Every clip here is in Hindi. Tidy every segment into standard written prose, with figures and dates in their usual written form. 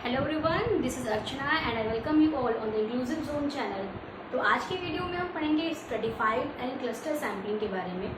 Hello everyone, this is Archana and I welcome you all on the inclusive zone channel. तो आज की वीडियो में हम पढ़ेंगे स्ट्रेटिफाइड एंड क्लस्टर सैम्पलिंग के बारे में।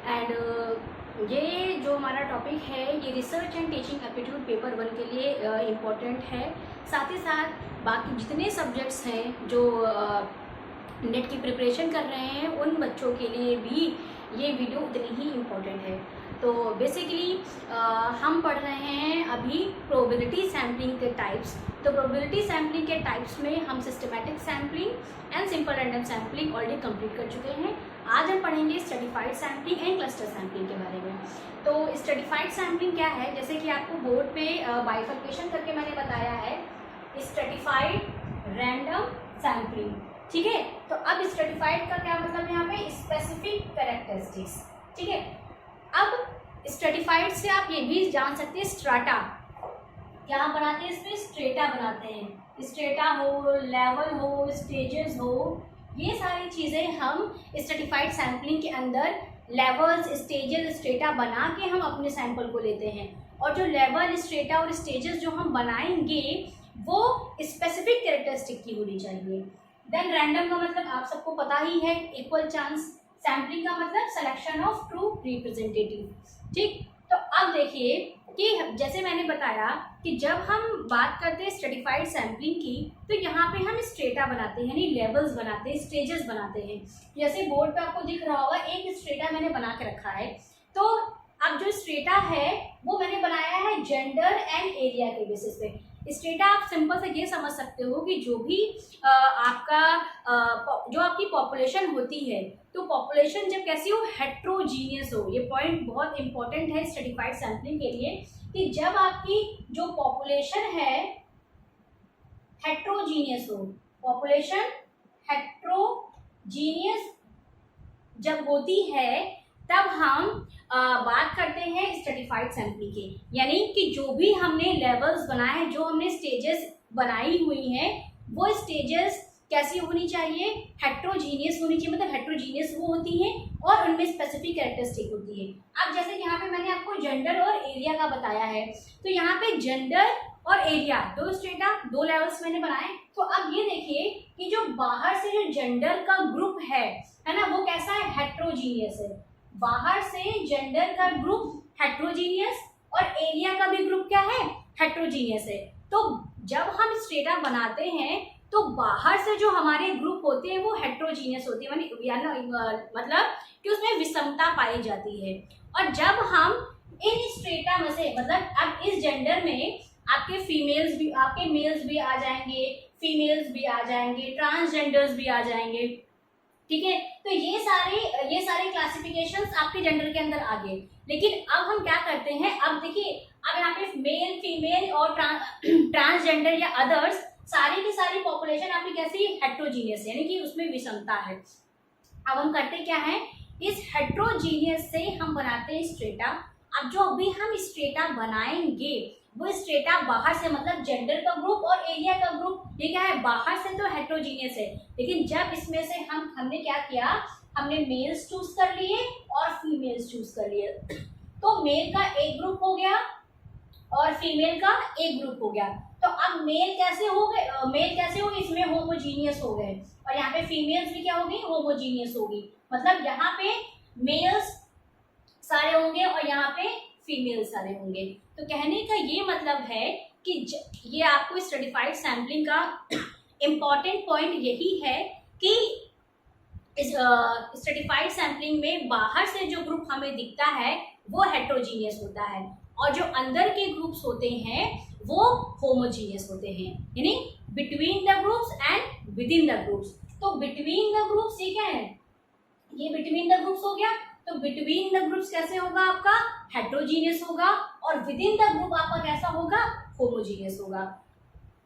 एंड ये जो हमारा टॉपिक है ये research and teaching aptitude paper 1 के लिए इम्पोर्टेंट है। साथ ही साथ बाकी जितने सब्जेक्ट्स हैं जो नेट की प्रिपरेशन कर रहे हैं उन बच्चों के लिए भी ये वीडियो उतनी ही इम्पोर्टेंट है। तो बेसिकली हम पढ़ रहे हैं अभी प्रोबेबिलिटी सैम्पलिंग के टाइप्स। तो प्रोबेबिलिटी सैम्पलिंग के टाइप्स में हम systematic sampling and simple random sampling already complete कर चुके हैं। आज हम पढ़ेंगे stratified sampling and cluster sampling के बारे में। तो स्ट्रेटिफाइड सैम्पलिंग क्या है, जैसे कि आपको बोर्ड पे बाइफर्केशन करके मैंने बताया है, स्ट्रेटिफाइड, रैंडम, सैम्पलिंग। ठीक है, तो अब स्ट्रेटिफाइड का क्या मतलब है, यहाँ पे स्पेसिफिक कैरेक्टरिस्टिक्स। ठीक है, अब स्ट्रेटिफाइड से आप ये भी जान सकते हैं स्ट्राटा क्या बनाते हैं, इसमें स्ट्रेटा बनाते हैं। स्ट्रेटा हो, लेवल हो, स्टेजेस हो, ये सारी चीज़ें हम स्ट्रेटिफाइड सैम्पलिंग के अंदर लेवल्स, स्टेजेस, स्ट्रेटा बना के हम अपने सैंपल को लेते हैं। और जो लेवल, स्ट्रेटा और स्टेजेस जो हम बनाएंगे वो स्पेसिफिक कैरेक्टरिस्टिक की होनी चाहिए। देन रैंडम का मतलब आप सबको पता ही है, इक्वल चांस। सैम्पलिंग का मतलब सिलेक्शन ऑफ ट्रू रिप्रेजेंटेटिव। ठीक, तो अब देखिए कि जैसे मैंने बताया कि जब हम बात करते हैं स्ट्रेटिफाइड सैम्पलिंग की, तो यहाँ पे हम स्ट्रेटा बनाते हैं, यानी लेवल्स बनाते हैं, स्टेजेस बनाते हैं। जैसे बोर्ड पे आपको दिख रहा होगा एक स्ट्रेटा मैंने बना के रखा है। तो अब जो स्ट्रेटा है वो मैंने बनाया है जेंडर एंड एरिया के बेसिस पे। स्ट्रेटा आप सिंपल से ये समझ सकते हो कि जो भी जो आपकी पॉपुलेशन होती है, तो पॉपुलेशन जब कैसी हो, हेट्रोजीनियस हो। ये पॉइंट बहुत इंपॉर्टेंट है स्ट्रेटिफाइड सैम्पलिंग के लिए कि जब आपकी जो पॉपुलेशन है हेट्रोजीनियस हो, पॉपुलेशन हेट्रोजीनियस जब होती है तब हम बात करते हैं स्ट्रेटिफाइड सैम्पलिंग के। यानी कि जो भी हमने लेवल्स बनाए हैं, जो हमने स्टेजेस बनाई हुई हैं, वो स्टेजेस कैसी होनी चाहिए, हेट्रोजीनियस होनी चाहिए। मतलब हेट्रोजीनियस वो होती हैं और उनमें स्पेसिफिक कैरेक्टरिस्टिक होती है। अब जैसे यहाँ पे मैंने आपको जेंडर और एरिया का बताया है, तो यहाँ पे जेंडर और एरिया दो स्ट्रेटा, दो लेवल्स मैंने बनाए। तो अब ये देखिए कि जो बाहर से जो जेंडर का ग्रुप है ना, वो कैसा है, हेट्रोजीनियस है। बाहर से जेंडर का ग्रुप हेट्रोजीनियस और एरिया का भी ग्रुप क्या है, हेट्रोजीनियस है। तो जब हम स्ट्रेटा बनाते हैं तो बाहर से जो हमारे ग्रुप होते हैं वो हेट्रोजीनियस होते हैं, मतलब कि उसमें विषमता पाई जाती है। और जब हम इन स्ट्रेटा में से, मतलब अब इस जेंडर में आपके फीमेल्स भी, आपके मेल्स भी आ जाएंगे, फीमेल्स भी आ जाएंगे, ट्रांसजेंडर्स भी आ जाएंगे। ठीक है, तो ये सारे क्लासिफिकेशंस आपके जेंडर के अंदर आ गए। लेकिन अब हम क्या करते हैं, अब देखिए अब यहाँ पे मेल, फीमेल और ट्रांसजेंडर या अदर्स, सारी की सारी पॉपुलेशन आपकी कैसी, हेट्रोजीनियस, यानी कि उसमें विषमता है। अब हम करते क्या है, इस हेट्रोजीनियस से हम बनाते हैं स्ट्रेटा। अब जो भी हम स्ट्रेटा बनाएंगे वो स्ट्रेटा बाहर से, मतलब जेंडर का ग्रुप और एरिया का ग्रुप, ये क्या है, बाहर से तो हेट्रोजीनियस है। लेकिन जब इसमें से हमने क्या किया, हमने मेल्स चूज कर लिए और फीमेल्स चूज कर लिए। तो मेल का एक ग्रुप हो गया और फीमेल का एक ग्रुप हो गया। तो अब मेल कैसे हो गए, इसमें होमोजीनियस हो गए, और यहाँ पे फीमेल्स भी क्या होगी, होमोजीनियस होगी। मतलब यहाँ पे मेल्स सारे होंगे और यहाँ पे फीमेल सारे होंगे। तो कहने का ये मतलब है कि ये आपको स्ट्रेटिफाइड सैम्पलिंग का इम्पॉर्टेंट पॉइंट यही है कि इस स्ट्रेटिफाइड सैम्पलिंग में बाहर से जो ग्रुप हमें दिखता है वो हेट्रोजीनियस होता है और जो अंदर के ग्रुप्स होते हैं वो होमोजीनियस होते हैं, यानी between the groups and with in the groups. तो बिटवीन द ग्रुप्स ये क्या है, ये बिटवीन द ग्रुप्स हो गया। तो बिटवीन द ग्रुप्स कैसे होगा, आपका हेट्रोजीनियस होगा, और विद इन द ग्रुप आपका कैसा होगा, होमोजीनियस होगा।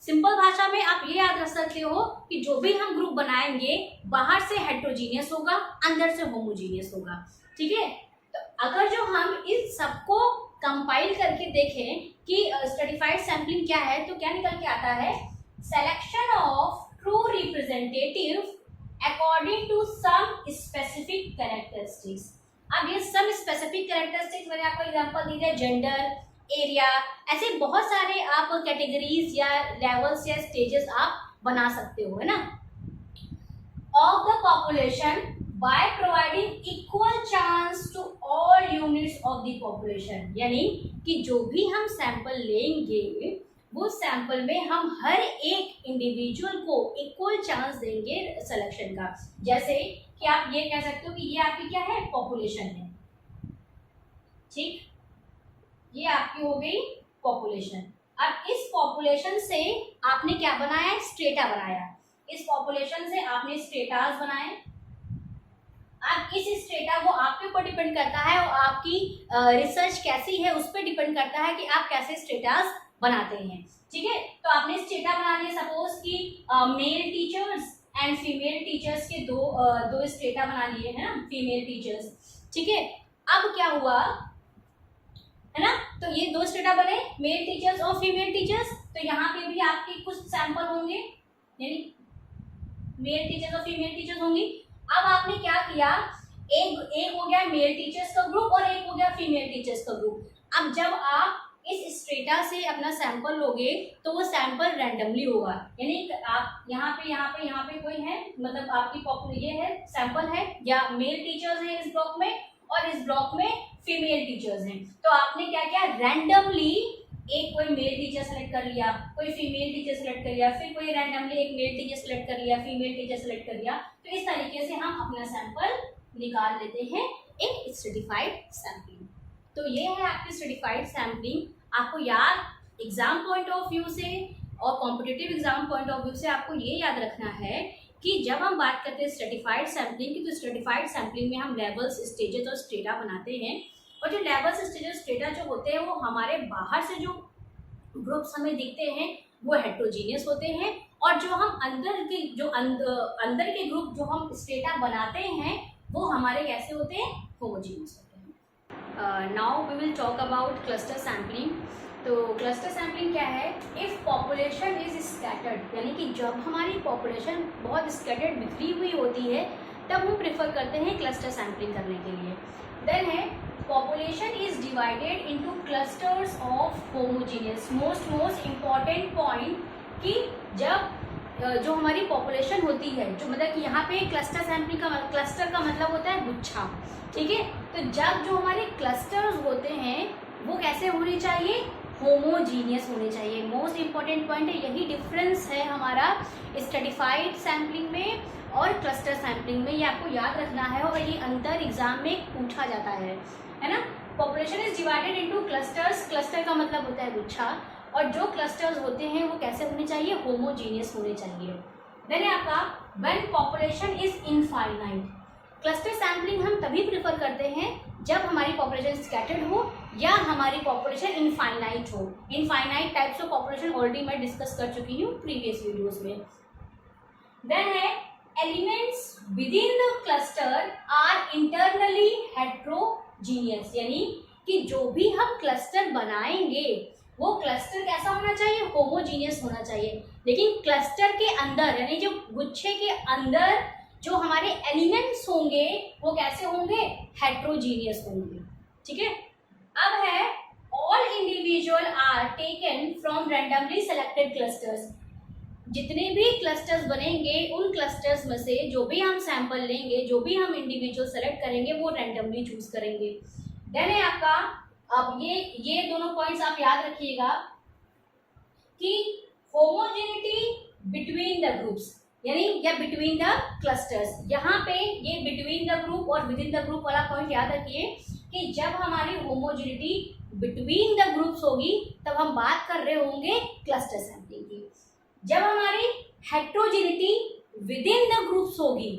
सिंपल भाषा में आप ये याद रख सकते हो कि जो भी हम ग्रुप बनाएंगे बाहर से हेट्रोजीनियस होगा, अंदर से होमोजीनियस होगा। ठीक है, तो अगर जो हम इन सबको कंपाइल करके देखें कि स्ट्रेटिफाइड सैम्पलिंग क्या है, तो क्या निकल के आता है, selection of true representative according to some specific characteristics. अब ये सम स्पेसिफिक कैरेक्टरिस्टिक्स मैंने आपको एग्जांपल दी है, जेंडर, एरिया, ऐसे बहुत सारे आप कैटेगरीज या लेवल्स या स्टेजेस आप बना सकते हो, है ना। Of the population by providing equal chance to all units of the population, यानी कि जो भी हम सैंपल लेंगे वो सैंपल में हम हर एक इंडिविजुअल को इक्वल चांस देंगे सिलेक्शन का। जैसे कि आप ये कह सकते हो कि ये आपकी क्या है, पॉपुलेशन है, ठीक, ये आपकी हो गई पॉपुलेशन। अब इस पॉपुलेशन से आपने क्या बनाया, स्ट्रेटा बनाया, इस पॉपुलेशन से आपने स्ट्रेटास बनाए। अब इस स्ट्रेटा को आपके ऊपर डिपेंड करता है और आपकी रिसर्च कैसी है उस पर डिपेंड करता है कि आप कैसे स्ट्रेटास बनाते हैं, ठीक है। तो आपने स्ट्रेटा बना लिया, सपोज कि male teachers and female teachers के दो स्ट्रेटा बना लिए है ना, फीमेल टीचर्स, ठीक है। अब क्या हुआ है ना, तो ये दो स्ट्रेटा बने, मेल टीचर्स और फीमेल टीचर्स। तो यहाँ पे भी आपके कुछ सैंपल होंगे, यानी मेल टीचर्स और फीमेल टीचर्स होंगी। अब आपने क्या किया, एक हो गया मेल टीचर्स का ग्रुप और एक हो गया फीमेल टीचर्स का ग्रुप। अब जब आप इस स्ट्रेटा से अपना सैंपल लोगे तो वो सैंपल रैंडमली होगा, यानी आप यहाँ पे कोई है, मतलब आपकी ये है सैंपल है या मेल टीचर्स है इस ब्लॉक में और इस ब्लॉक में फीमेल टीचर्स हैं। तो आपने क्या किया, रैंडमली एक कोई मेल टीचर सेलेक्ट कर लिया, कोई फीमेल टीचर सेलेक्ट कर लिया, फिर कोई रैंडमली एक मेल टीचर सेलेक्ट कर लिया, फीमेल टीचर सेलेक्ट कर लिया। तो इस तरीके से हम अपना सैंपल निकाल लेते हैं एक स्ट्रेटिफाइड सैंपलिंग। तो ये है आपकी स्ट्रेटिफाइड सैंपलिंग। आपको याद एग्जाम पॉइंट ऑफ व्यू से और competitive exam point of view से आपको ये याद रखना है कि जब हम बात करते हैं स्ट्रेटिफाइड सैंपलिंग की, तो स्ट्रेटिफाइड सैंपलिंग में हम लेवल्स, स्टेजेस और स्ट्रेटा बनाते हैं। और जो लेवल्स, स्टेजेस, स्ट्रेटा जो होते हैं वो हमारे बाहर से जो ग्रुप्स हमें दिखते हैं वो हेट्रोजीनियस होते हैं, और जो हम अंदर के ग्रुप जो हम स्ट्रेटा बनाते हैं वो हमारे कैसे होते हैं, होमोजीनियस होते हैं। Now we will talk about cluster sampling. तो क्लस्टर सैंपलिंग क्या है, इफ पॉपुलेशन इज स्कैटर्ड, यानी कि जब हमारी पॉपुलेशन बहुत स्कैटर्ड, बिखरी हुई होती है, तब हम प्रेफर करते हैं क्लस्टर सैंपलिंग करने के लिए। देन है population is divided into clusters of homogeneous। Most important point कि जब जो हमारी पॉपुलेशन होती है, जो मतलब कि यहाँ पे क्लस्टर सैंपलिंग का क्लस्टर का मतलब होता है गुच्छा, ठीक है। तो जब जो हमारे क्लस्टर्स होते हैं वो कैसे होने चाहिए, होमोजीनियस होने चाहिए। मोस्ट इम्पॉर्टेंट पॉइंट है, यही डिफरेंस है हमारा स्ट्रेटिफाइड सैंपलिंग में और क्लस्टर सैंपलिंग में, ये आपको याद रखना है और ये अंतर एग्जाम में पूछा जाता है ना। Population is divided into clusters, cluster का मतलब होता है गुच्छा, और जो क्लस्टर्स होते हैं वो कैसे होने चाहिए, होमोजीनियस होने चाहिए। देन है आपका when population is infinite. Cluster sampling हम तभी प्रेफर करते हैं जब हमारी पॉपुलेशन स्कैटर्ड हो या हमारी पॉपुलेशन इनफाइनाइट हो। Infinite types of population already मैं डिस्कस कर चुकी हूँ प्रीवियस वीडियोस में। देन है elements within the cluster are internally heterogeneous, यानी कि जो भी हम क्लस्टर बनाएंगे वो क्लस्टर कैसा होना चाहिए, होमोजीनियस होना चाहिए। लेकिन क्लस्टर के अंदर, यानी जो गुच्छे के अंदर जो हमारे एलिमेंट्स होंगे वो कैसे होंगे, हेट्रोजीनियस होंगे, ठीक है। अब है all individual are taken from randomly selected clusters. जितने भी क्लस्टर्स बनेंगे उन क्लस्टर्स में से जो भी हम सैंपल लेंगे, जो भी हम इंडिविजुअल सेलेक्ट करेंगे वो रैंडमली चूज करेंगे। देन है आपका, अब ये दोनों पॉइंट्स आप याद रखिएगा कि होमोजेनिटी बिटवीन द ग्रुप्स, यानी या बिटवीन द क्लस्टर्स। यहाँ पे ये बिटवीन द ग्रुप और विद इन द ग्रुप वाला पॉइंट याद रखिए कि जब हमारी होमोजेनिटी बिटवीन द ग्रुप्स होगी तब हम बात कर रहे होंगे क्लस्टर सैंपलिंग की। जब हमारी heterogeneity with in the groups होगी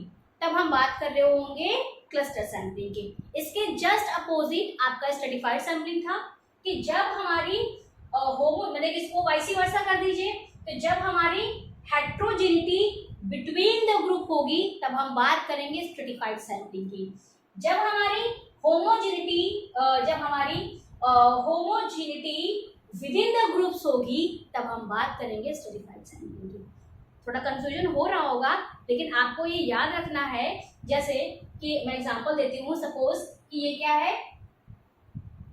तब हम बात कर रहे होंगे क्लस्टर सैंपलिंग की। इसके जस्ट अपोजिट आपका स्ट्रेटिफाइड सैंपलिंग था कि जब हमारी मतलब इसको वाइस वर्सा कर दीजिए, तो जब हमारी हेट्रोजेनिटी बिटवीन द ग्रुप होगी तब हम बात करेंगे स्ट्रेटिफाइड सैंपलिंग की। जब हमारी homogeneity with in the groups होगी तब हम बात करेंगे स्ट्रेटिफाइड सैंपलिंग की। थोड़ा कंफ्यूजन हो रहा होगा, लेकिन आपको ये याद रखना है। जैसे कि मैं एग्जांपल देती हूँ, सपोज कि ये क्या है,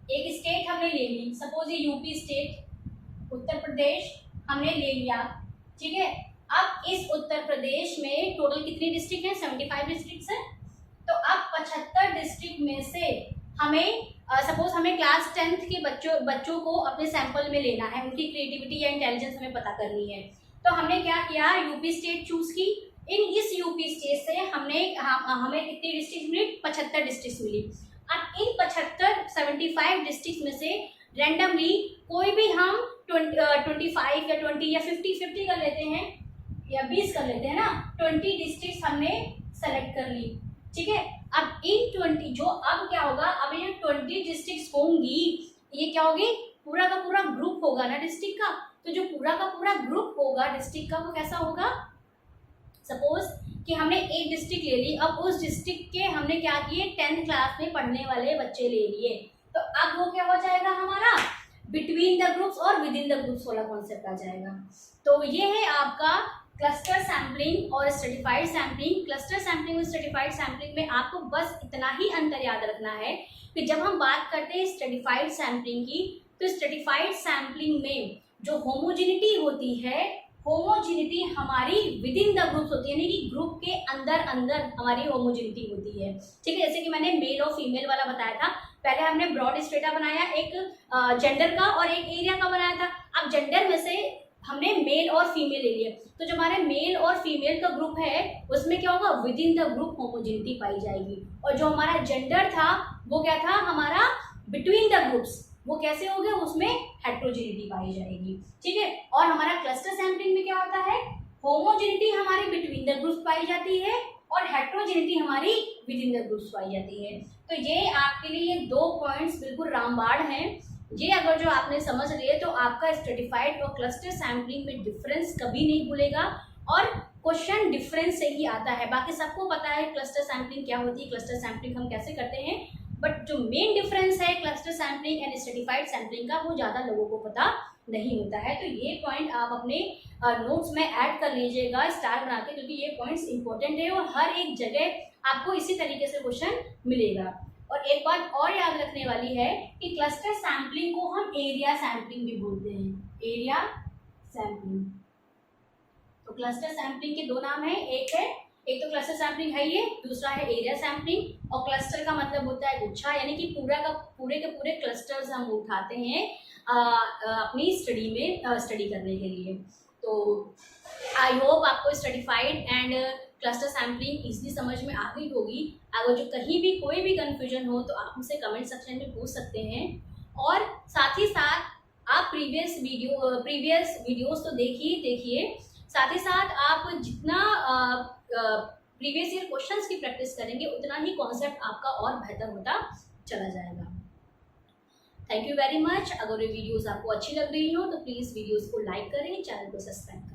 एक स्टेट हमने ले ली, सपोज ये यूपी स्टेट, उत्तर प्रदेश हमने ले लिया, ठीक है। अब इस उत्तर प्रदेश में टोटल कितनी डिस्ट्रिक्ट है? 75 डिस्ट्रिक्ट है। तो अब 75 डिस्ट्रिक्ट में से हमें सपोज हमें क्लास 10th के बच्चों को अपने सैंपल में लेना है, उनकी क्रिएटिविटी या इंटेलिजेंस हमें पता करनी है। तो हमने क्या किया, यूपी स्टेट चूज की। इस यूपी स्टेट से हमें कितनी डिस्ट्रिक्ट मिली? 75 डिस्ट्रिक्ट मिली। अब इन 75 डिस्ट्रिक्ट में से रैंडमली कोई भी हम 25 या 20 या 50 कर लेते हैं, या 20 कर लेते हैं ना, 20 डिस्ट्रिक्ट हमने सेलेक्ट कर ली, ठीक है। अब इन 20 जो अब क्या होगा, अब ये 20 डिस्ट्रिक्ट होंगी, ये क्या होगी, पूरा का पूरा ग्रुप होगा ना डिस्ट्रिक्ट का। तो जो पूरा का पूरा ग्रुप होगा डिस्ट्रिक्ट का, वो कैसा होगा, सपोज कि हमने एक डिस्ट्रिक्ट ले ली, अब उस डिस्ट्रिक्ट के हमने क्या किए, 10th क्लास में पढ़ने वाले बच्चे ले लिए। तो अब वो क्या हो जाएगा हमारा, बिटवीन द ग्रुप्स और विद इन द ग्रुप्स वाला कॉन्सेप्ट आ जाएगा। तो ये है आपका क्लस्टर सैम्पलिंग और स्ट्रेटिफाइड सैम्पलिंग। क्लस्टर सैम्पलिंग और स्ट्रेटिफाइड सैम्पलिंग में आपको बस इतना ही अंतर याद रखना है कि जब हम बात करते हैं स्ट्रेटिफाइड सैम्पलिंग की, तो स्ट्रेटिफाइड सैम्पलिंग में जो होमोजेनिटी होती है, होमोजेनिटी हमारी विद इन द ग्रुप्स होती है, यानी कि ग्रुप के अंदर अंदर हमारी होमोजेनिटी होती है, ठीक है। जैसे कि मैंने मेल और फीमेल वाला बताया था, पहले हमने ब्रॉड स्ट्रेटा बनाया, एक जेंडर का और एक एरिया का बनाया था। अब जेंडर में से हमने मेल और फीमेल ले लिया, तो जो हमारे मेल और फीमेल का ग्रुप है उसमें क्या होगा, within the group homogeneity पाई जाएगी। और जो हमारा जेंडर था वो क्या था हमारा, बिटवीन द ग्रुप्स, वो कैसे हो गया, उसमें हेट्रोजेनिटी पाई जाएगी, ठीक है। और हमारा क्लस्टर सैम्पलिंग में क्या होता है, होमोजेनिटी हमारी बिटवीन द ग्रुप्स पाई जाती है और हेट्रोजेनिटी हमारी विद इन द ग्रुप्स पाई जाती है। तो ये आपके लिए 2 पॉइंट्स बिल्कुल रामबाण हैं। ये अगर जो आपने समझ लिए तो आपका स्ट्रेटिफाइड और क्लस्टर सैम्पलिंग में डिफरेंस कभी नहीं भूलेगा, और क्वेश्चन डिफरेंस से ही आता है। बाकी सबको पता है क्लस्टर सैम्पलिंग क्या होती है, क्लस्टर सैम्पलिंग हम कैसे करते हैं, बट जो मेन डिफरेंस है cluster sampling and stratified sampling का, वो ज़्यादा लोगों को पता नहीं होता है। तो ये पॉइंट आप अपने नोट्स में ऐड कर लीजिएगा स्टार बना के, क्योंकि ये पॉइंट्स इंपॉर्टेंट है और हर एक जगह आपको इसी तरीके से क्वेश्चन मिलेगा। और एक बात और याद रखने वाली है कि क्लस्टर सैम्पलिंग को हम एरिया सैम्पलिंग भी बोलते हैं, एरिया सैम्पलिंग। तो क्लस्टर सैम्पलिंग के 2 नाम है, एक तो क्लस्टर सैम्पलिंग है ये, दूसरा है एरिया सैम्पलिंग। और क्लस्टर का मतलब होता है गुच्छा, यानी कि पूरे के पूरे क्लस्टर्स हम उठाते हैं अपनी स्टडी में स्टडी करने के लिए। तो आई होप आपको stratified and cluster sampling easily समझ में आ गई होगी। अगर जो कहीं भी कोई भी कंफ्यूजन हो तो आप मुझसे कमेंट सेक्शन में पूछ सकते हैं। और साथ ही साथ आप प्रीवियस वीडियोस तो देखिए, साथ ही साथ आप जितना प्रीवियस ईयर क्वेश्चंस की प्रैक्टिस करेंगे उतना ही कॉन्सेप्ट आपका और बेहतर होता चला जाएगा। Thank you very much. अगर ये वीडियोस आपको अच्छी लग रही हो तो प्लीज़ वीडियोस को लाइक करें, चैनल को सब्सक्राइब करें।